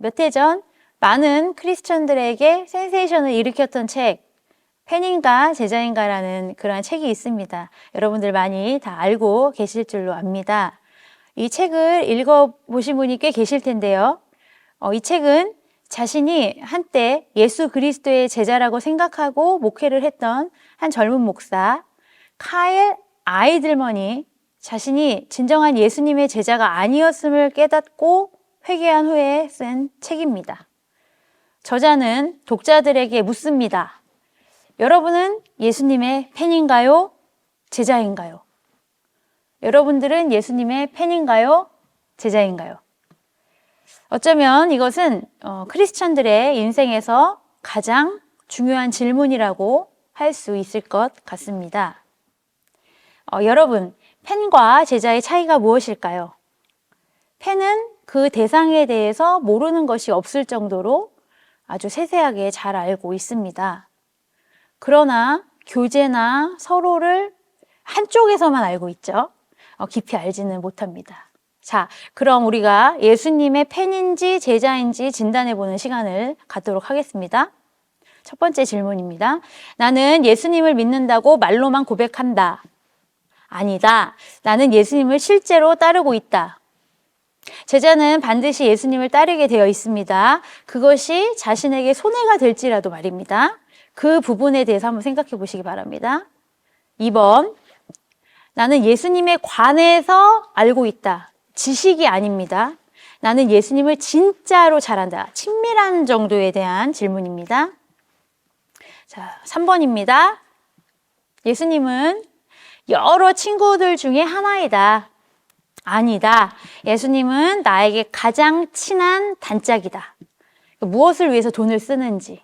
몇 해 전 많은 크리스천들에게 센세이션을 일으켰던 책, 팬인가 제자인가라는 그러한 책이 있습니다. 여러분들 많이 다 알고 계실 줄로 압니다. 이 책을 읽어보신 분이 꽤 계실 텐데요. 이 책은 자신이 한때 예수 그리스도의 제자라고 생각하고 목회를 했던 한 젊은 목사 카일 아이들먼이 자신이 진정한 예수님의 제자가 아니었음을 깨닫고 회개한 후에 쓴 책입니다. 저자는 독자들에게 묻습니다. 여러분은 예수님의 팬인가요? 제자인가요? 여러분들은 예수님의 팬인가요? 제자인가요? 어쩌면 이것은 크리스천들의 인생에서 가장 중요한 질문이라고 할 수 있을 것 같습니다. 여러분, 팬과 제자의 차이가 무엇일까요? 팬은 그 대상에 대해서 모르는 것이 없을 정도로 아주 세세하게 잘 알고 있습니다. 그러나 교제나 서로를 한쪽에서만 알고 있죠. 깊이 알지는 못합니다. 자, 그럼 우리가 예수님의 팬인지 제자인지 진단해보는 시간을 갖도록 하겠습니다. 첫 번째 질문입니다. 나는 예수님을 믿는다고 말로만 고백한다. 아니다. 나는 예수님을 실제로 따르고 있다. 제자는 반드시 예수님을 따르게 되어 있습니다. 그것이 자신에게 손해가 될지라도 말입니다. 그 부분에 대해서 한번 생각해 보시기 바랍니다. 2번, 나는 예수님에 관해서 알고 있다. 지식이 아닙니다. 나는 예수님을 진짜로 잘 안다. 친밀한 정도에 대한 질문입니다. 자, 3번입니다. 예수님은 여러 친구들 중에 하나이다. 아니다. 예수님은 나에게 가장 친한 단짝이다. 무엇을 위해서 돈을 쓰는지,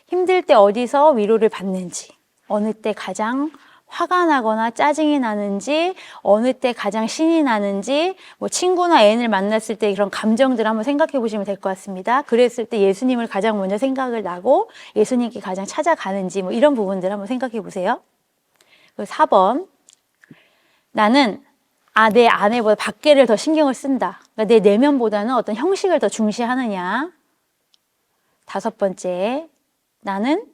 힘들 때 어디서 위로를 받는지, 어느 때 가장 화가 나거나 짜증이 나는지, 어느 때 가장 신이 나는지, 친구나 애인을 만났을 때 그런 감정들 한번 생각해 보시면 될 것 같습니다. 그랬을 때 예수님을 가장 먼저 생각을 나고 예수님께 가장 찾아가는지 이런 부분들 한번 생각해 보세요. 4번, 나는 내 안에보다 밖에를 더 신경을 쓴다. 그러니까 내 내면보다는 어떤 형식을 더 중시하느냐. 5번째, 나는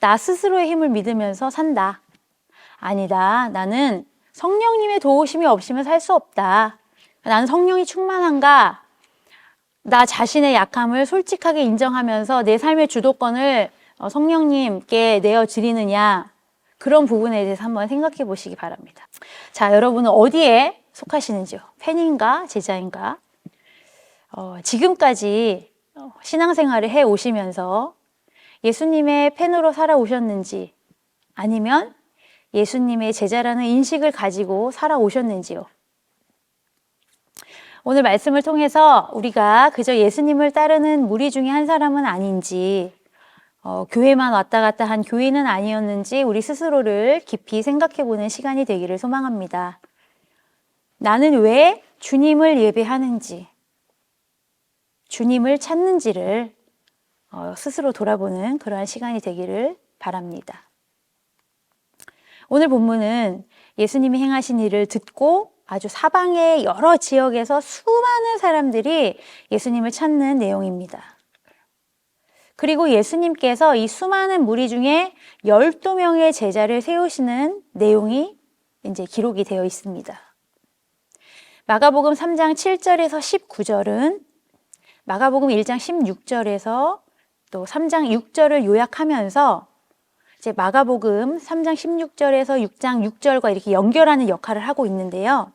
나 스스로의 힘을 믿으면서 산다. 아니다. 나는 성령님의 도우심이 없으면 살 수 없다. 나는 성령이 충만한가? 나 자신의 약함을 솔직하게 인정하면서 내 삶의 주도권을 성령님께 내어드리느냐. 그런 부분에 대해서 한번 생각해 보시기 바랍니다. 자, 여러분은 어디에 속하시는지요? 팬인가? 제자인가? 지금까지 신앙생활을 해 오시면서 예수님의 팬으로 살아오셨는지 아니면 예수님의 제자라는 인식을 가지고 살아오셨는지요? 오늘 말씀을 통해서 우리가 그저 예수님을 따르는 무리 중에 한 사람은 아닌지 교회만 왔다 갔다 한 교인은 아니었는지 우리 스스로를 깊이 생각해보는 시간이 되기를 소망합니다. 나는 왜 주님을 예배하는지, 주님을 찾는지를 스스로 돌아보는 그러한 시간이 되기를 바랍니다. 오늘 본문은 예수님이 행하신 일을 듣고 아주 사방의 여러 지역에서 수많은 사람들이 예수님을 찾는 내용입니다. 그리고 예수님께서 이 수많은 무리 중에 12명의 제자를 세우시는 내용이 이제 기록이 되어 있습니다. 마가복음 3장 7절에서 19절은 마가복음 1장 16절에서 또 3장 6절을 요약하면서 이제 마가복음 3장 16절에서 6장 6절과 이렇게 연결하는 역할을 하고 있는데요.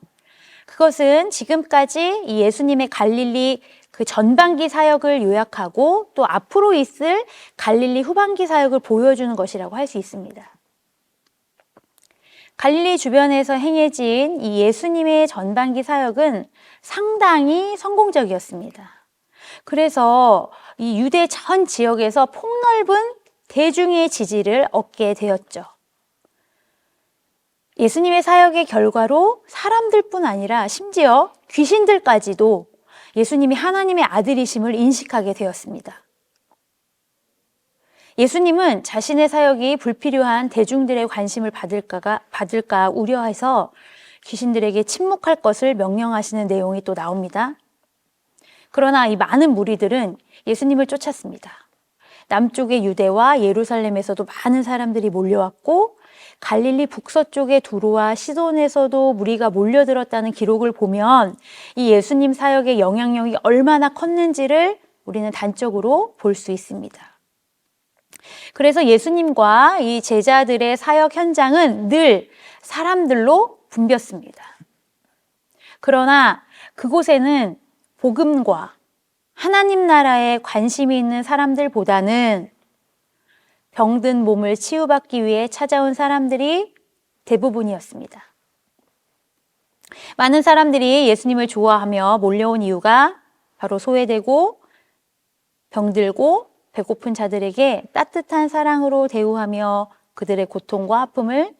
그것은 지금까지 이 예수님의 갈릴리 그 전반기 사역을 요약하고 또 앞으로 있을 갈릴리 후반기 사역을 보여주는 것이라고 할 수 있습니다. 갈릴리 주변에서 행해진 이 예수님의 전반기 사역은 상당히 성공적이었습니다. 그래서 이 유대 전 지역에서 폭넓은 대중의 지지를 얻게 되었죠. 예수님의 사역의 결과로 사람들뿐 아니라 심지어 귀신들까지도 예수님이 하나님의 아들이심을 인식하게 되었습니다. 예수님은 자신의 사역이 불필요한 대중들의 관심을 받을까 우려해서 귀신들에게 침묵할 것을 명령하시는 내용이 또 나옵니다. 그러나 이 많은 무리들은 예수님을 쫓았습니다. 남쪽의 유대와 예루살렘에서도 많은 사람들이 몰려왔고 갈릴리 북서쪽의 두로와 시돈에서도 무리가 몰려들었다는 기록을 보면 이 예수님 사역의 영향력이 얼마나 컸는지를 우리는 단적으로 볼 수 있습니다. 그래서 예수님과 이 제자들의 사역 현장은 늘 사람들로 붐볐습니다. 그러나 그곳에는 복음과 하나님 나라에 관심이 있는 사람들보다는 병든 몸을 치유받기 위해 찾아온 사람들이 대부분이었습니다. 많은 사람들이 예수님을 좋아하며 몰려온 이유가 바로 소외되고 병들고 배고픈 자들에게 따뜻한 사랑으로 대우하며 그들의 고통과 아픔을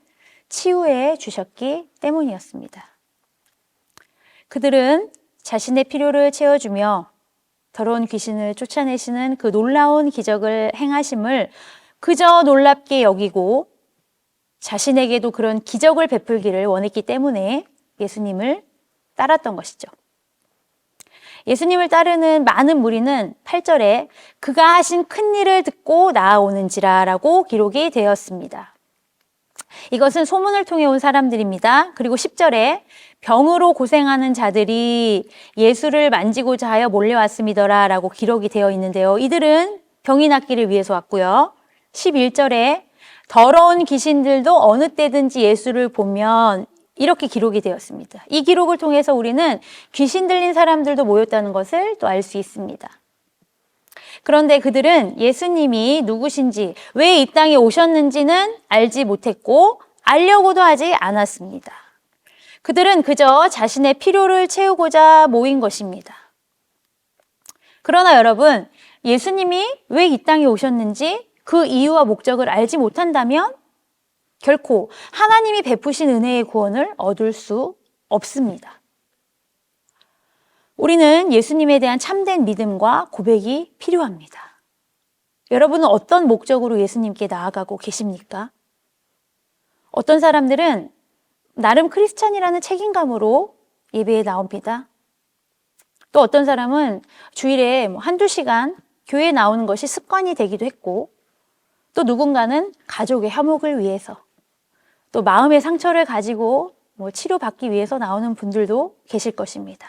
치유해 주셨기 때문이었습니다. 그들은 자신의 필요를 채워주며 더러운 귀신을 쫓아내시는 그 놀라운 기적을 행하심을 그저 놀랍게 여기고 자신에게도 그런 기적을 베풀기를 원했기 때문에 예수님을 따랐던 것이죠. 예수님을 따르는 많은 무리는 8절에 그가 하신 큰 일을 듣고 나아오는지라 라고 기록이 되었습니다. 이것은 소문을 통해 온 사람들입니다. 그리고 10절에 병으로 고생하는 자들이 예수를 만지고자 하여 몰려왔음이더라 라고 기록이 되어 있는데요. 이들은 병이 낫기를 위해서 왔고요. 11절에 더러운 귀신들도 어느 때든지 예수를 보면 이렇게 기록이 되었습니다. 이 기록을 통해서 우리는 귀신 들린 사람들도 모였다는 것을 또 알 수 있습니다. 그런데 그들은 예수님이 누구신지, 왜 이 땅에 오셨는지는 알지 못했고 알려고도 하지 않았습니다. 그들은 그저 자신의 필요를 채우고자 모인 것입니다. 그러나 여러분, 예수님이 왜 이 땅에 오셨는지 그 이유와 목적을 알지 못한다면 결코 하나님이 베푸신 은혜의 구원을 얻을 수 없습니다. 우리는 예수님에 대한 참된 믿음과 고백이 필요합니다. 여러분은 어떤 목적으로 예수님께 나아가고 계십니까? 어떤 사람들은 나름 크리스찬이라는 책임감으로 예배에 나옵니다. 또 어떤 사람은 주일에 한두 시간 교회에 나오는 것이 습관이 되기도 했고, 또 누군가는 가족의 화목을 위해서, 또 마음의 상처를 가지고 치료받기 위해서 나오는 분들도 계실 것입니다.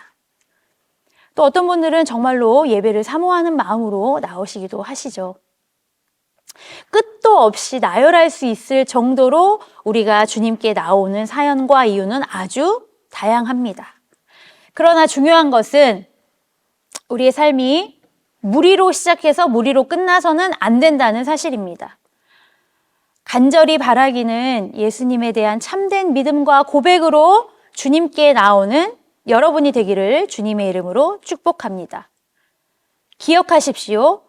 또 어떤 분들은 정말로 예배를 사모하는 마음으로 나오시기도 하시죠. 끝도 없이 나열할 수 있을 정도로 우리가 주님께 나오는 사연과 이유는 아주 다양합니다. 그러나 중요한 것은 우리의 삶이 무리로 시작해서 무리로 끝나서는 안 된다는 사실입니다. 간절히 바라기는 예수님에 대한 참된 믿음과 고백으로 주님께 나오는 여러분이 되기를 주님의 이름으로 축복합니다. 기억하십시오.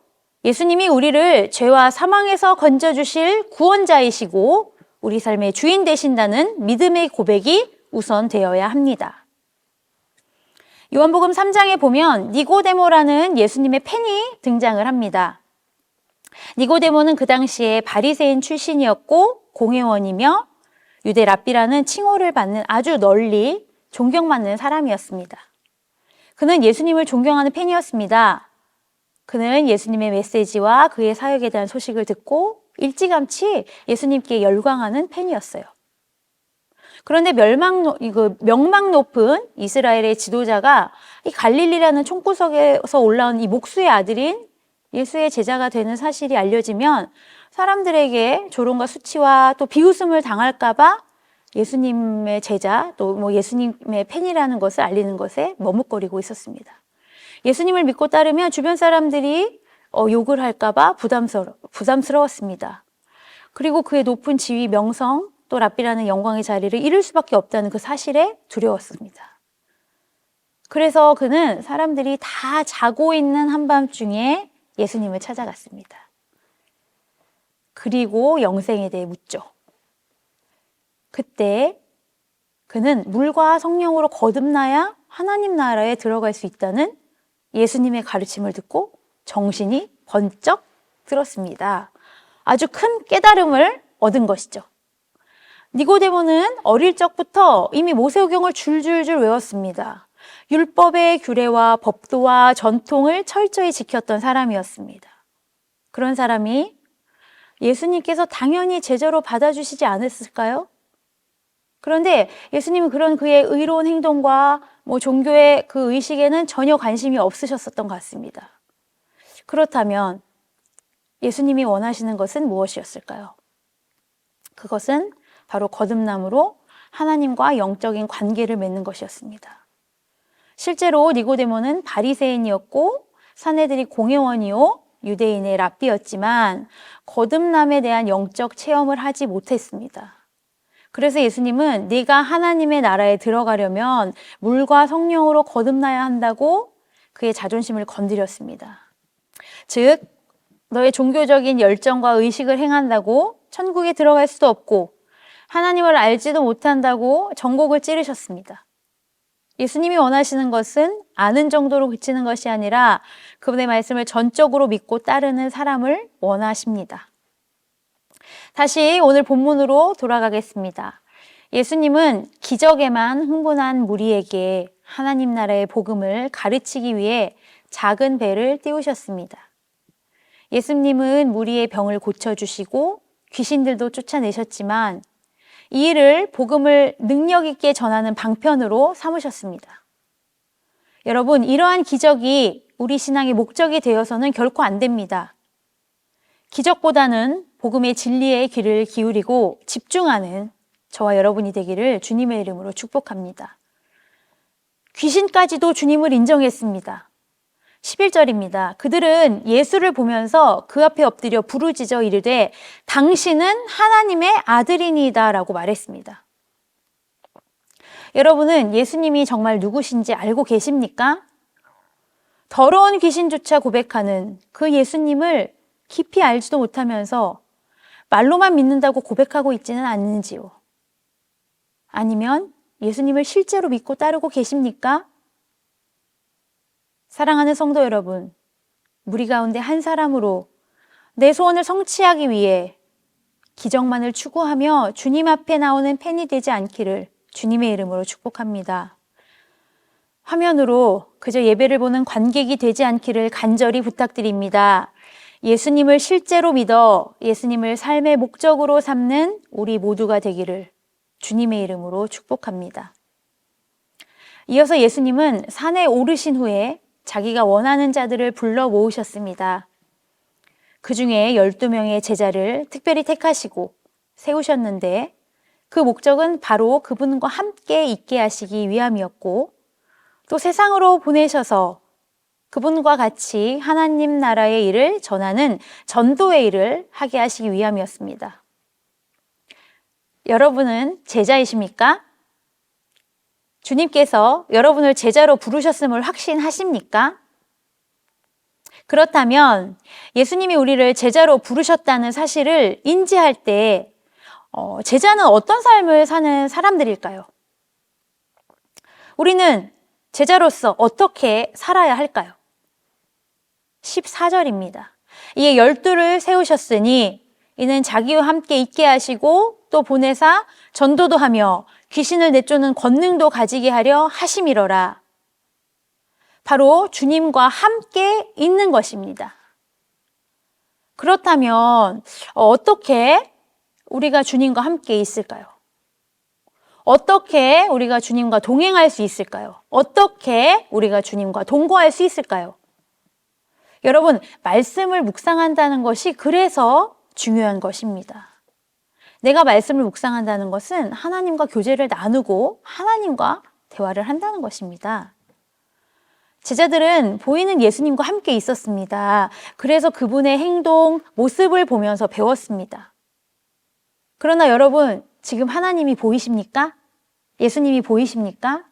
예수님이 우리를 죄와 사망에서 건져주실 구원자이시고 우리 삶의 주인 되신다는 믿음의 고백이 우선 되어야 합니다. 요한복음 3장에 보면 니고데모라는 예수님의 팬이 등장을 합니다. 니고데모는 그 당시에 바리새인 출신이었고 공회원이며 유대 랍비라는 칭호를 받는 아주 널리 존경받는 사람이었습니다. 그는 예수님을 존경하는 팬이었습니다. 그는 예수님의 메시지와 그의 사역에 대한 소식을 듣고 일찌감치 예수님께 열광하는 팬이었어요. 그런데 명망 높은 이스라엘의 지도자가 이 갈릴리라는 총구석에서 올라온 이 목수의 아들인 예수의 제자가 되는 사실이 알려지면 사람들에게 조롱과 수치와 또 비웃음을 당할까봐 예수님의 제자 또 예수님의 팬이라는 것을 알리는 것에 머뭇거리고 있었습니다. 예수님을 믿고 따르면 주변 사람들이 욕을 할까봐 부담스러웠습니다. 그리고 그의 높은 지위, 명성, 또 랍비라는 영광의 자리를 잃을 수밖에 없다는 그 사실에 두려웠습니다. 그래서 그는 사람들이 다 자고 있는 한밤중에 예수님을 찾아갔습니다. 그리고 영생에 대해 묻죠. 그때 그는 물과 성령으로 거듭나야 하나님 나라에 들어갈 수 있다는 예수님의 가르침을 듣고 정신이 번쩍 들었습니다. 아주 큰 깨달음을 얻은 것이죠. 니고데모는 어릴 적부터 이미 모세오경을 줄줄줄 외웠습니다. 율법의 규례와 법도와 전통을 철저히 지켰던 사람이었습니다. 그런 사람이 예수님께서 당연히 제자로 받아주시지 않았을까요? 그런데 예수님은 그런 그의 의로운 행동과 종교의 그 의식에는 전혀 관심이 없으셨었던 것 같습니다. 그렇다면 예수님이 원하시는 것은 무엇이었을까요? 그것은 바로 거듭남으로 하나님과 영적인 관계를 맺는 것이었습니다. 실제로 니고데모는 바리새인이었고 사내들이 공회원이요 유대인의 랍비였지만 거듭남에 대한 영적 체험을 하지 못했습니다. 그래서 예수님은 네가 하나님의 나라에 들어가려면 물과 성령으로 거듭나야 한다고 그의 자존심을 건드렸습니다. 즉 너의 종교적인 열정과 의식을 행한다고 천국에 들어갈 수도 없고 하나님을 알지도 못한다고 전곡을 찌르셨습니다. 예수님이 원하시는 것은 아는 정도로 그치는 것이 아니라 그분의 말씀을 전적으로 믿고 따르는 사람을 원하십니다. 다시 오늘 본문으로 돌아가겠습니다. 예수님은 기적에만 흥분한 무리에게 하나님 나라의 복음을 가르치기 위해 작은 배를 띄우셨습니다. 예수님은 무리의 병을 고쳐주시고 귀신들도 쫓아내셨지만 이 일을 복음을 능력 있게 전하는 방편으로 삼으셨습니다. 여러분, 이러한 기적이 우리 신앙의 목적이 되어서는 결코 안 됩니다. 기적보다는 복음의 진리에 귀를 기울이고 집중하는 저와 여러분이 되기를 주님의 이름으로 축복합니다. 귀신까지도 주님을 인정했습니다. 11절입니다. 그들은 예수를 보면서 그 앞에 엎드려 부르짖어 이르되 당신은 하나님의 아들이니이다 라고 말했습니다. 여러분은 예수님이 정말 누구신지 알고 계십니까? 더러운 귀신조차 고백하는 그 예수님을 깊이 알지도 못하면서 말로만 믿는다고 고백하고 있지는 않는지요? 아니면 예수님을 실제로 믿고 따르고 계십니까? 사랑하는 성도 여러분, 무리 가운데 한 사람으로 내 소원을 성취하기 위해 기적만을 추구하며 주님 앞에 나오는 팬이 되지 않기를 주님의 이름으로 축복합니다. 화면으로 그저 예배를 보는 관객이 되지 않기를 간절히 부탁드립니다. 예수님을 실제로 믿어 예수님을 삶의 목적으로 삼는 우리 모두가 되기를 주님의 이름으로 축복합니다. 이어서 예수님은 산에 오르신 후에 자기가 원하는 자들을 불러 모으셨습니다. 그 중에 12명의 제자를 특별히 택하시고 세우셨는데 그 목적은 바로 그분과 함께 있게 하시기 위함이었고 또 세상으로 보내셔서 그분과 같이 하나님 나라의 일을 전하는 전도의 일을 하게 하시기 위함이었습니다. 여러분은 제자이십니까? 주님께서 여러분을 제자로 부르셨음을 확신하십니까? 그렇다면 예수님이 우리를 제자로 부르셨다는 사실을 인지할 때 제자는 어떤 삶을 사는 사람들일까요? 우리는 제자로서 어떻게 살아야 할까요? 14절입니다. 이에 12를 세우셨으니 이는 자기와 함께 있게 하시고 또 보내사 전도도 하며 귀신을 내쫓는 권능도 가지게 하려 하심이로라. 바로 주님과 함께 있는 것입니다. 그렇다면 어떻게 우리가 주님과 함께 있을까요? 어떻게 우리가 주님과 동행할 수 있을까요? 어떻게 우리가 주님과 동거할 수 있을까요? 여러분, 말씀을 묵상한다는 것이 그래서 중요한 것입니다. 내가 말씀을 묵상한다는 것은 하나님과 교제를 나누고 하나님과 대화를 한다는 것입니다. 제자들은 보이는 예수님과 함께 있었습니다. 그래서 그분의 행동, 모습을 보면서 배웠습니다. 그러나 여러분, 지금 하나님이 보이십니까? 예수님이 보이십니까?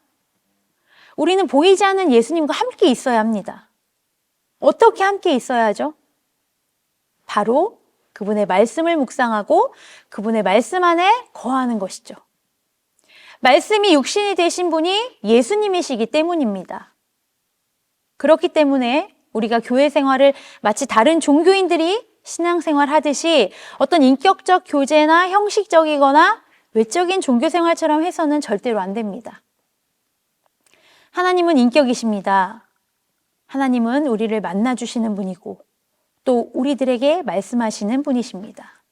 우리는 보이지 않는 예수님과 함께 있어야 합니다. 어떻게 함께 있어야 하죠? 바로 그분의 말씀을 묵상하고 그분의 말씀 안에 거하는 것이죠. 말씀이 육신이 되신 분이 예수님이시기 때문입니다. 그렇기 때문에 우리가 교회 생활을 마치 다른 종교인들이 신앙생활 하듯이 어떤 인격적 교제나 형식적이거나 외적인 종교 생활처럼 해서는 절대로 안 됩니다. 하나님은 인격이십니다. 하나님은 우리를 만나주시는 분이고 또 우리들에게 말씀하시는 분이십니다.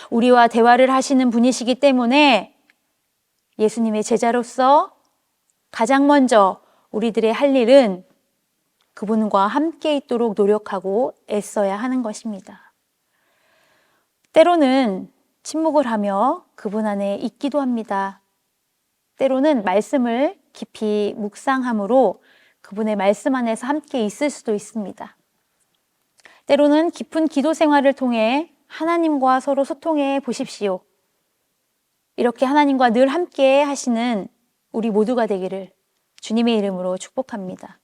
우리와 대화를 하시는 분이시기 때문에 예수님의 제자로서 가장 먼저 우리들의 할 일은 그분과 함께 있도록 노력하고 애써야 하는 것입니다. 때로는 침묵을 하며 그분 안에 있기도 합니다. 때로는 말씀을 깊이 묵상함으로 그분의 말씀 안에서 함께 있을 수도 있습니다. 때로는 깊은 기도 생활을 통해 하나님과 서로 소통해 보십시오. 이렇게 하나님과 늘 함께 하시는 우리 모두가 되기를 주님의 이름으로 축복합니다.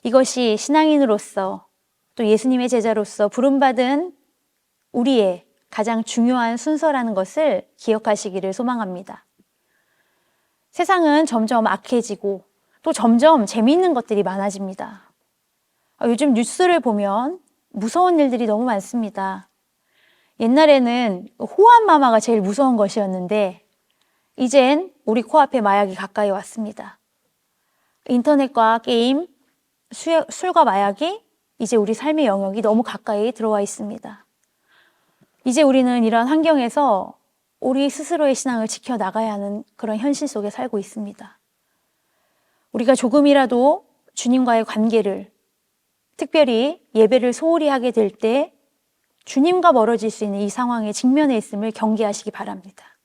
이것이 신앙인으로서 또 예수님의 제자로서 부름받은 우리의 가장 중요한 순서라는 것을 기억하시기를 소망합니다. 세상은 점점 악해지고 또 점점 재미있는 것들이 많아집니다. 요즘 뉴스를 보면 무서운 일들이 너무 많습니다. 옛날에는 호환마마가 제일 무서운 것이었는데 이젠 우리 코앞에 마약이 가까이 왔습니다. 인터넷과 게임, 술과 마약이 이제 우리 삶의 영역이 너무 가까이 들어와 있습니다. 이제 우리는 이런 환경에서 우리 스스로의 신앙을 지켜나가야 하는 그런 현실 속에 살고 있습니다. 우리가 조금이라도 주님과의 관계를, 특별히 예배를 소홀히 하게 될 때 주님과 멀어질 수 있는 이 상황에 직면해 있음을 경계하시기 바랍니다.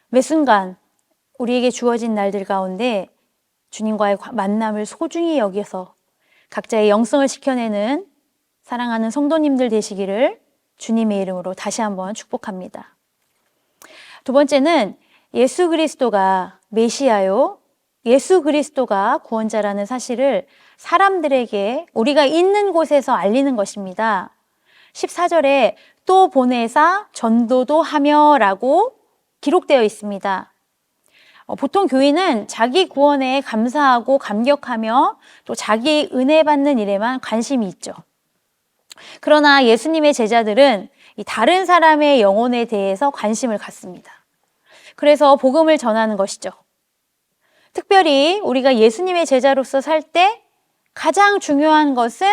매 순간 우리에게 주어진 날들 가운데 주님과의 만남을 소중히 여겨서 각자의 영성을 지켜내는 사랑하는 성도님들 되시기를 주님의 이름으로 다시 한번 축복합니다. 두 번째는 예수 그리스도가 메시아요, 예수 그리스도가 구원자라는 사실을 사람들에게 우리가 있는 곳에서 알리는 것입니다. 14절에 또 보내사 전도도 하며 라고 기록되어 있습니다. 보통 교인은 자기 구원에 감사하고 감격하며 또 자기 은혜 받는 일에만 관심이 있죠. 그러나 예수님의 제자들은 이 다른 사람의 영혼에 대해서 관심을 갖습니다. 그래서 복음을 전하는 것이죠. 특별히 우리가 예수님의 제자로서 살 때 가장 중요한 것은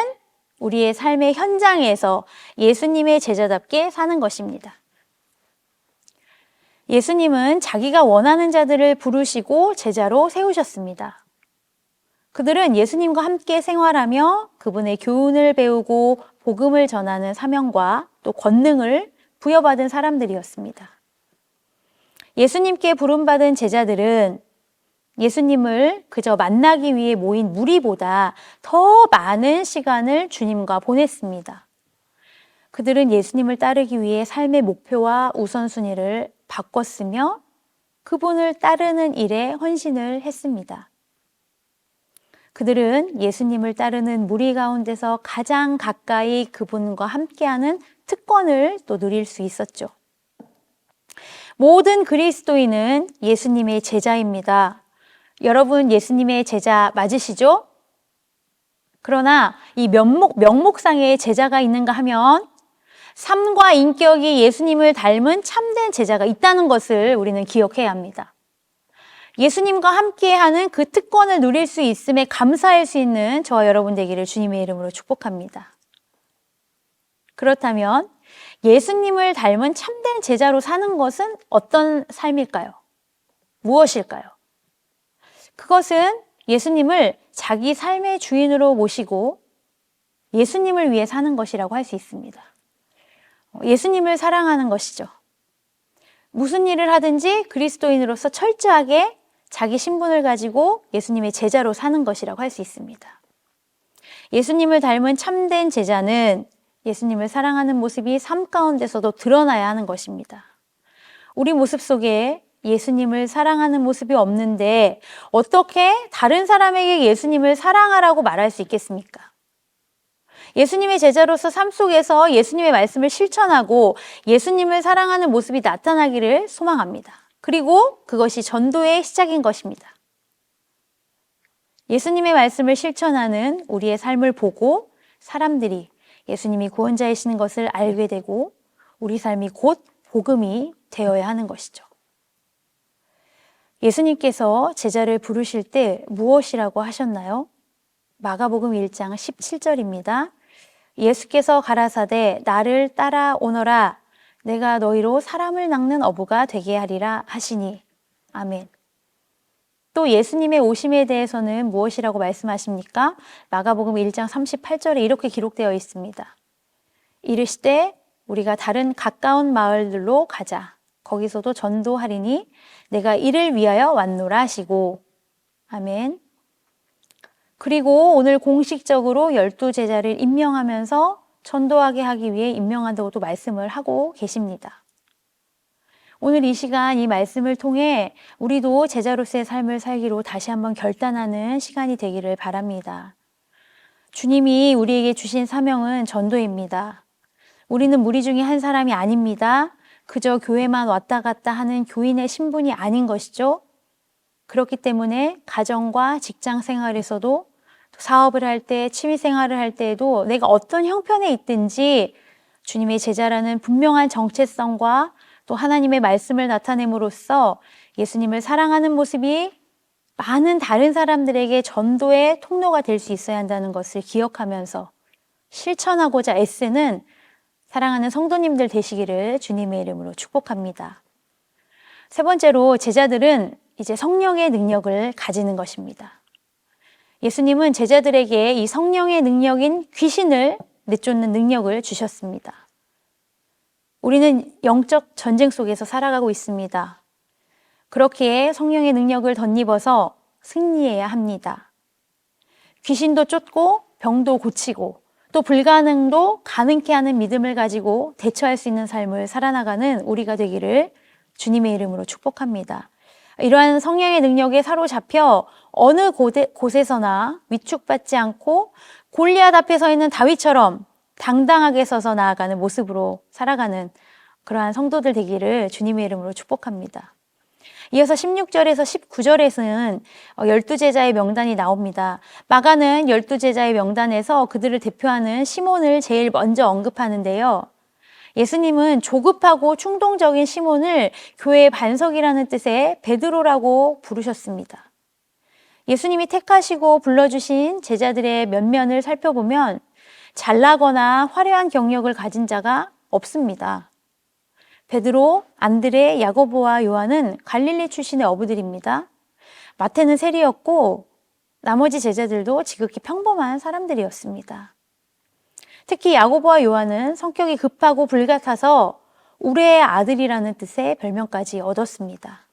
우리의 삶의 현장에서 예수님의 제자답게 사는 것입니다. 예수님은 자기가 원하는 자들을 부르시고 제자로 세우셨습니다. 그들은 예수님과 함께 생활하며 그분의 교훈을 배우고 복음을 전하는 사명과 또 권능을 부여받은 사람들이었습니다. 예수님께 부름받은 제자들은 예수님을 그저 만나기 위해 모인 무리보다 더 많은 시간을 주님과 보냈습니다. 그들은 예수님을 따르기 위해 삶의 목표와 우선순위를 바꿨으며 그분을 따르는 일에 헌신을 했습니다. 그들은 예수님을 따르는 무리 가운데서 가장 가까이 그분과 함께하는 특권을 또 누릴 수 있었죠. 모든 그리스도인은 예수님의 제자입니다. 여러분 예수님의 제자 맞으시죠? 그러나 이 명목상의 제자가 있는가 하면 삶과 인격이 예수님을 닮은 참된 제자가 있다는 것을 우리는 기억해야 합니다. 예수님과 함께하는 그 특권을 누릴 수 있음에 감사할 수 있는 저와 여러분 되기를 주님의 이름으로 축복합니다. 그렇다면 예수님을 닮은 참된 제자로 사는 것은 어떤 삶일까요? 무엇일까요? 그것은 예수님을 자기 삶의 주인으로 모시고 예수님을 위해 사는 것이라고 할 수 있습니다. 예수님을 사랑하는 것이죠. 무슨 일을 하든지 그리스도인으로서 철저하게 자기 신분을 가지고 예수님의 제자로 사는 것이라고 할 수 있습니다. 예수님을 닮은 참된 제자는 예수님을 사랑하는 모습이 삶 가운데서도 드러나야 하는 것입니다. 우리 모습 속에 예수님을 사랑하는 모습이 없는데 어떻게 다른 사람에게 예수님을 사랑하라고 말할 수 있겠습니까? 예수님의 제자로서 삶 속에서 예수님의 말씀을 실천하고 예수님을 사랑하는 모습이 나타나기를 소망합니다. 그리고 그것이 전도의 시작인 것입니다. 예수님의 말씀을 실천하는 우리의 삶을 보고 사람들이 예수님이 구원자이시는 것을 알게 되고 우리 삶이 곧 복음이 되어야 하는 것이죠. 예수님께서 제자를 부르실 때 무엇이라고 하셨나요? 마가복음 1장 17절입니다. 예수께서 가라사대 나를 따라오너라 내가 너희로 사람을 낚는 어부가 되게 하리라 하시니. 아멘. 또 예수님의 오심에 대해서는 무엇이라고 말씀하십니까? 마가복음 1장 38절에 이렇게 기록되어 있습니다. 이르시되 우리가 다른 가까운 마을들로 가자. 거기서도 전도하리니 내가 이를 위하여 왔노라 하시고. 아멘. 그리고 오늘 공식적으로 12제자를 임명하면서 전도하게 하기 위해 임명한다고도 말씀을 하고 계십니다. 오늘 이 시간 이 말씀을 통해 우리도 제자로서의 삶을 살기로 다시 한번 결단하는 시간이 되기를 바랍니다. 주님이 우리에게 주신 사명은 전도입니다. 우리는 무리 중에 한 사람이 아닙니다. 그저 교회만 왔다 갔다 하는 교인의 신분이 아닌 것이죠. 그렇기 때문에 가정과 직장 생활에서도 사업을 할 때, 취미 생활을 할 때에도 내가 어떤 형편에 있든지 주님의 제자라는 분명한 정체성과 또 하나님의 말씀을 나타냄으로써 예수님을 사랑하는 모습이 많은 다른 사람들에게 전도의 통로가 될 수 있어야 한다는 것을 기억하면서 실천하고자 애쓰는 사랑하는 성도님들 되시기를 주님의 이름으로 축복합니다. 세 번째로 제자들은 이제 성령의 능력을 가지는 것입니다. 예수님은 제자들에게 이 성령의 능력인 귀신을 내쫓는 능력을 주셨습니다. 우리는 영적 전쟁 속에서 살아가고 있습니다. 그렇기에 성령의 능력을 덧입어서 승리해야 합니다. 귀신도 쫓고 병도 고치고 또 불가능도 가능케 하는 믿음을 가지고 대처할 수 있는 삶을 살아나가는 우리가 되기를 주님의 이름으로 축복합니다. 이러한 성령의 능력에 사로잡혀 어느 곳에서나 위축받지 않고 골리앗 앞에 서 있는 다윗처럼 당당하게 서서 나아가는 모습으로 살아가는 그러한 성도들 되기를 주님의 이름으로 축복합니다. 이어서 16절에서 19절에서는 12제자의 명단이 나옵니다. 마가는 12제자의 명단에서 그들을 대표하는 시몬을 제일 먼저 언급하는데요. 예수님은 조급하고 충동적인 시몬을 교회의 반석이라는 뜻의 베드로라고 부르셨습니다. 예수님이 택하시고 불러주신 제자들의 면면을 살펴보면 잘나거나 화려한 경력을 가진 자가 없습니다. 베드로, 안드레, 야고보와 요한은 갈릴리 출신의 어부들입니다. 마태는 세리였고 나머지 제자들도 지극히 평범한 사람들이었습니다. 특히 야고보와 요한은 성격이 급하고 불같아서 우레의 아들이라는 뜻의 별명까지 얻었습니다.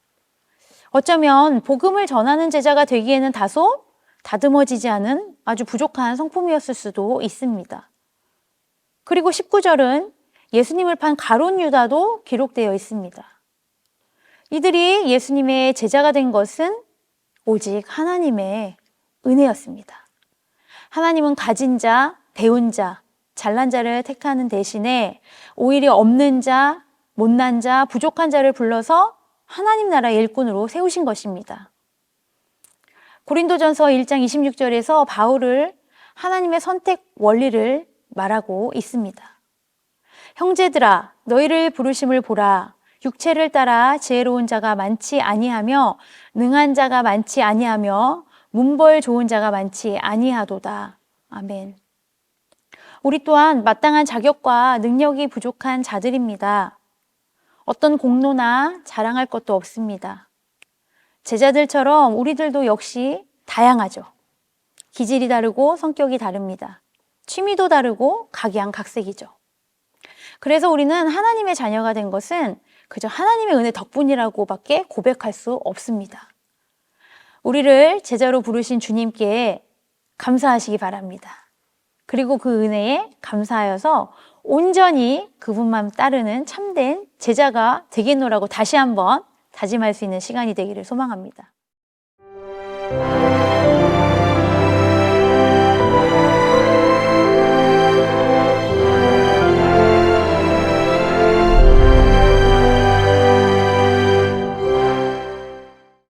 어쩌면 복음을 전하는 제자가 되기에는 다소 다듬어지지 않은 아주 부족한 성품이었을 수도 있습니다. 그리고 19절은 예수님을 판 가룟 유다도 기록되어 있습니다. 이들이 예수님의 제자가 된 것은 오직 하나님의 은혜였습니다. 하나님은 가진 자, 배운 자, 잘난 자를 택하는 대신에 오히려 없는 자, 못난 자, 부족한 자를 불러서 하나님 나라의 일꾼으로 세우신 것입니다. 고린도전서 1장 26절에서 바울을 하나님의 선택 원리를 말하고 있습니다. 형제들아 너희를 부르심을 보라. 육체를 따라 지혜로운 자가 많지 아니하며 능한 자가 많지 아니하며 문벌 좋은 자가 많지 아니하도다. 아멘. 우리 또한 마땅한 자격과 능력이 부족한 자들입니다. 어떤 공로나 자랑할 것도 없습니다. 제자들처럼 우리들도 역시 다양하죠. 기질이 다르고 성격이 다릅니다. 취미도 다르고 각양각색이죠. 그래서 우리는 하나님의 자녀가 된 것은 그저 하나님의 은혜 덕분이라고밖에 고백할 수 없습니다. 우리를 제자로 부르신 주님께 감사하시기 바랍니다. 그리고 그 은혜에 감사하여서 온전히 그분만 따르는 참된 제자가 되겠노라고 다시 한번 다짐할 수 있는 시간이 되기를 소망합니다.